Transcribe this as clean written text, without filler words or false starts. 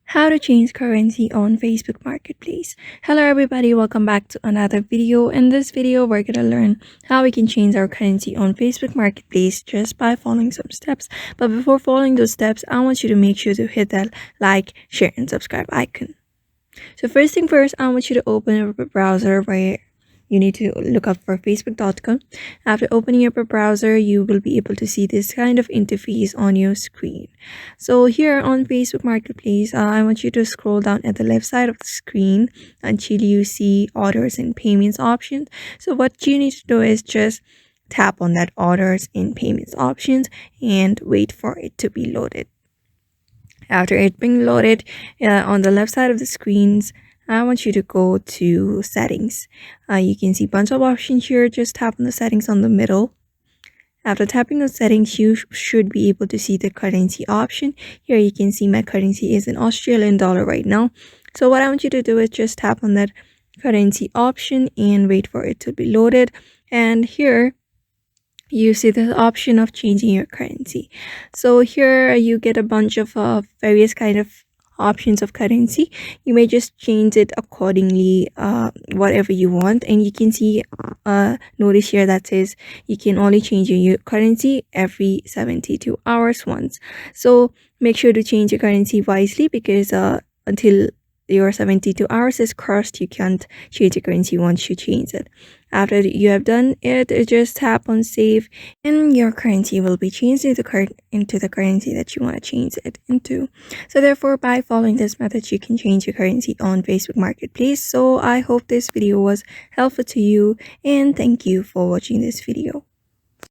How to change currency on Facebook Marketplace. Hello everybody, welcome back to another video. In this video, we're going to learn how we can change our currency on Facebook Marketplace just by following some steps. But before following those steps, I want you to make sure to hit that like, share, and subscribe icon. So first thing first, I want you to open up a browser where you need to look up for facebook.com. After opening up a browser, you will be able to see this kind of interface on your screen. So here on Facebook Marketplace, I want you to scroll down at the left side of the screen until you see orders and payments options. So what you need to do is just tap on that orders and payments options and wait for it to be loaded. After it being loaded, on the left side of the screens, I want you to go to settings. You can see a bunch of options here. Just tap on the settings on the middle. After tapping on settings, you should be able to see the currency option. Here you can see my currency is an Australian dollar right now. So what I want you to do is just tap on that currency option and wait for it to be loaded. And here you see the option of changing your currency. So here you get a bunch of various kind of options of currency. You may just change it accordingly, whatever you want. And you can see notice here that says you can only change your currency every 72 hours once. So make sure to change your currency wisely, because until your 72 hours is crossed, you can't change your currency once you change it. After you have done it, just tap on save and your currency will be changed into the currency that you want to change it into. So therefore, by following this method, you can change your currency on Facebook Marketplace. So I hope this video was helpful to you, and thank you for watching this video.